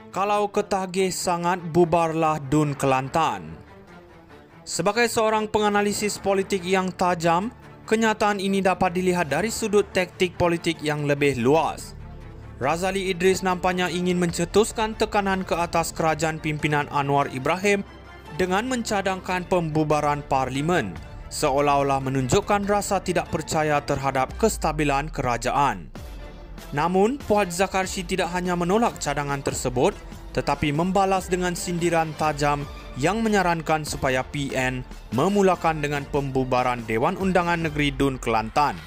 Kalau ketagih sangat, bubarlah DUN Kelantan. Sebagai seorang penganalisis politik yang tajam, kenyataan ini dapat dilihat dari sudut taktik politik yang lebih luas. Razali Idris nampaknya ingin mencetuskan tekanan ke atas kerajaan pimpinan Anwar Ibrahim dengan mencadangkan pembubaran parlimen, seolah-olah menunjukkan rasa tidak percaya terhadap kestabilan kerajaan. Namun, Puan Zakarshi tidak hanya menolak cadangan tersebut, tetapi membalas dengan sindiran tajam yang menyarankan supaya PN memulakan dengan pembubaran Dewan Undangan Negeri DUN Kelantan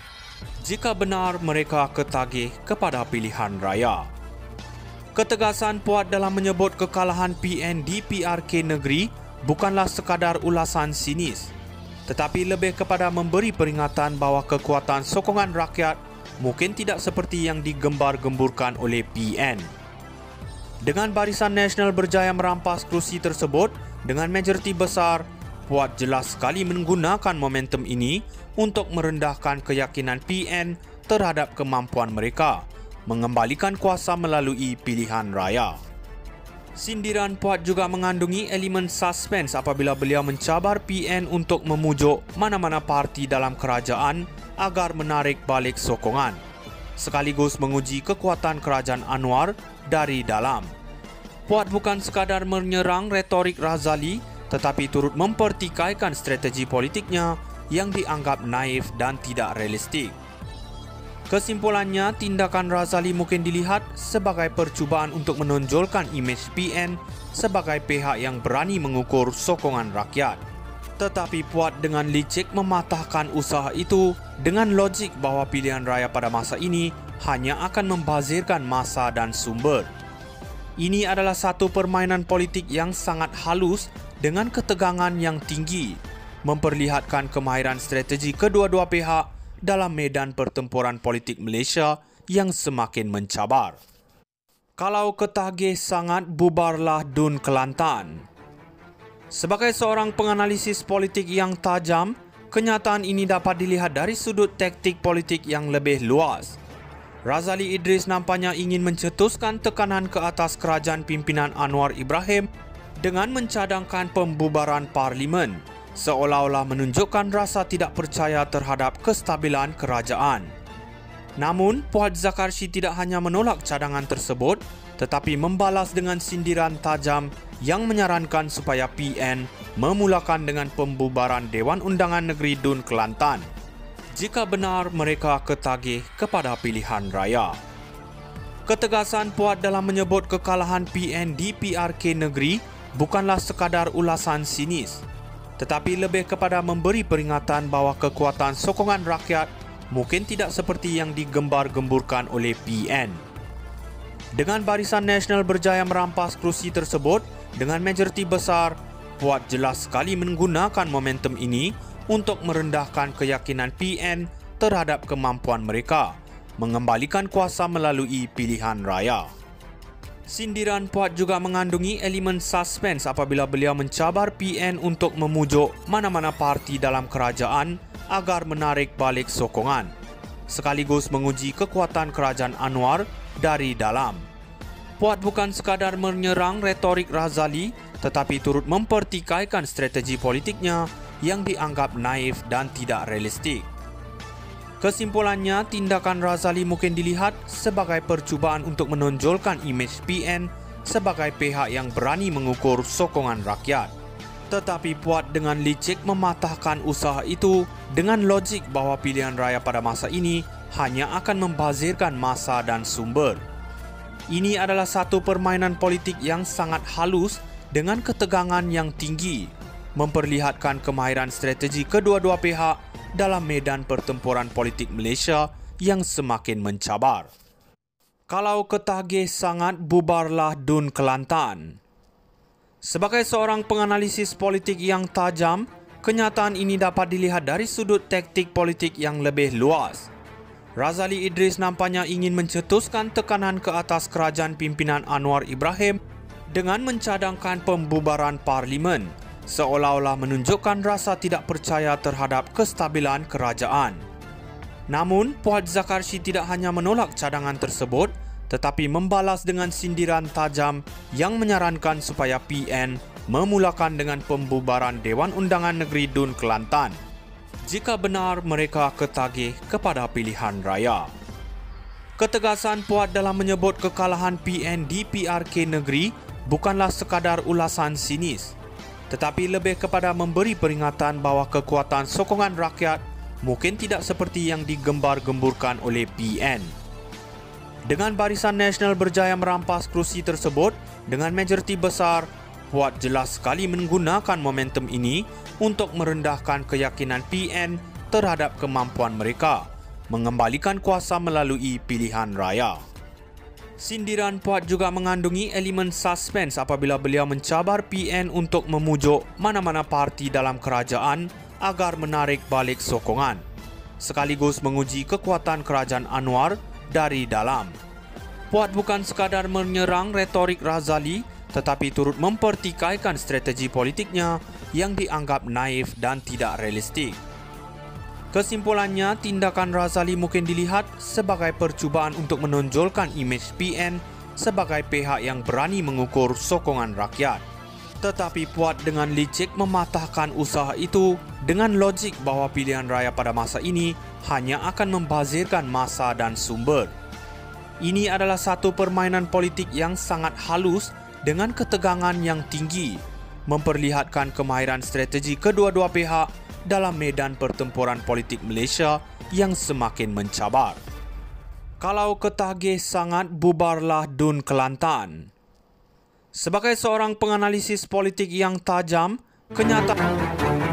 jika benar mereka ketagih kepada pilihan raya. Ketegasan Puan dalam menyebut kekalahan PN di PRK negeri bukanlah sekadar ulasan sinis, tetapi lebih kepada memberi peringatan bahawa kekuatan sokongan rakyat mungkin tidak seperti yang digembar-gemburkan oleh PN. Dengan Barisan Nasional berjaya merampas kerusi tersebut dengan majoriti besar, Puan jelas sekali menggunakan momentum ini untuk merendahkan keyakinan PN terhadap kemampuan mereka mengembalikan kuasa melalui pilihan raya. Sindiran Puan juga mengandungi elemen suspense apabila beliau mencabar PN untuk memujuk mana-mana parti dalam kerajaan agar menarik balik sokongan, sekaligus menguji kekuatan kerajaan Anwar dari dalam. Puan bukan sekadar menyerang retorik Razali, tetapi turut mempertikaikan strategi politiknya yang dianggap naif dan tidak realistik. Kesimpulannya, tindakan Razali mungkin dilihat sebagai percubaan untuk menonjolkan imej PN sebagai pihak yang berani mengukur sokongan rakyat. Tetapi Puan dengan licik mematahkan usaha itu dengan logik bahawa pilihan raya pada masa ini hanya akan membazirkan masa dan sumber. Ini adalah satu permainan politik yang sangat halus dengan ketegangan yang tinggi, memperlihatkan kemahiran strategi kedua-dua pihak dalam medan pertempuran politik Malaysia yang semakin mencabar. Kalau ketagih sangat, bubarlah DUN Kelantan. Sebagai seorang penganalisis politik yang tajam, kenyataan ini dapat dilihat dari sudut taktik politik yang lebih luas. Razali Idris nampaknya ingin mencetuskan tekanan ke atas kerajaan pimpinan Anwar Ibrahim dengan mencadangkan pembubaran parlimen, seolah-olah menunjukkan rasa tidak percaya terhadap kestabilan kerajaan. Namun, Puan Zakarshi tidak hanya menolak cadangan tersebut, tetapi membalas dengan sindiran tajam yang menyarankan supaya PN memulakan dengan pembubaran Dewan Undangan Negeri DUN Kelantan jika benar mereka ketagih kepada pilihan raya. Ketegasan Puan dalam menyebut kekalahan PN di PRK negeri bukanlah sekadar ulasan sinis, tetapi lebih kepada memberi peringatan bahawa kekuatan sokongan rakyat mungkin tidak seperti yang digembar-gemburkan oleh PN. Dengan Barisan Nasional berjaya merampas kerusi tersebut dengan majoriti besar, Puan jelas sekali menggunakan momentum ini untuk merendahkan keyakinan PN terhadap kemampuan mereka mengembalikan kuasa melalui pilihan raya. Sindiran Puan juga mengandungi elemen suspense apabila beliau mencabar PN untuk memujuk mana-mana parti dalam kerajaan agar menarik balik sokongan, sekaligus menguji kekuatan kerajaan Anwar dari dalam. Puan bukan sekadar menyerang retorik Razali, tetapi turut mempertikaikan strategi politiknya yang dianggap naif dan tidak realistik. Kesimpulannya, tindakan Razali mungkin dilihat sebagai percubaan untuk menonjolkan imej PN sebagai pihak yang berani mengukur sokongan rakyat. Tetapi Puan dengan licik mematahkan usaha itu dengan logik bahawa pilihan raya pada masa ini hanya akan membazirkan masa dan sumber. Ini adalah satu permainan politik yang sangat halus dengan ketegangan yang tinggi, memperlihatkan kemahiran strategi kedua-dua pihak dalam medan pertempuran politik Malaysia yang semakin mencabar. Kalau ketagih sangat, bubarlah DUN Kelantan. Sebagai seorang penganalisis politik yang tajam, kenyataan ini dapat dilihat dari sudut taktik politik yang lebih luas. Razali Idris nampaknya ingin mencetuskan tekanan ke atas kerajaan pimpinan Anwar Ibrahim dengan mencadangkan pembubaran parlimen, seolah-olah menunjukkan rasa tidak percaya terhadap kestabilan kerajaan. Namun, Puan Zakarshi tidak hanya menolak cadangan tersebut, tetapi membalas dengan sindiran tajam yang menyarankan supaya PN memulakan dengan pembubaran Dewan Undangan Negeri Dun Kelantan jika benar mereka ketagih kepada pilihan raya. Ketegasan Puat dalam menyebut kekalahan PN di PRK negeri bukanlah sekadar ulasan sinis, tetapi lebih kepada memberi peringatan bahawa kekuatan sokongan rakyat mungkin tidak seperti yang digembar-gemburkan oleh PN. Dengan Barisan Nasional berjaya merampas kerusi tersebut dengan majoriti besar, Puat jelas sekali menggunakan momentum ini untuk merendahkan keyakinan PN terhadap kemampuan mereka mengembalikan kuasa melalui pilihan raya. Sindiran Puat juga mengandungi elemen suspens apabila beliau mencabar PN untuk memujuk mana-mana parti dalam kerajaan agar menarik balik sokongan, sekaligus menguji kekuatan kerajaan Anwar dari dalam. Puat bukan sekadar menyerang retorik Razali, tetapi turut mempertikaikan strategi politiknya yang dianggap naif dan tidak realistik. Kesimpulannya, tindakan Razali mungkin dilihat sebagai percubaan untuk menonjolkan imej PN sebagai pihak yang berani mengukur sokongan rakyat. Tetapi Puat dengan licik mematahkan usaha itu dengan logik bahawa pilihan raya pada masa ini hanya akan membazirkan masa dan sumber. Ini adalah satu permainan politik yang sangat halus dengan ketegangan yang tinggi, memperlihatkan kemahiran strategi kedua-dua pihak dalam medan pertempuran politik Malaysia yang semakin mencabar. Kalau ketagih sangat, bubarlah Dun Kelantan. Sebagai seorang penganalisis politik yang tajam, kenyataan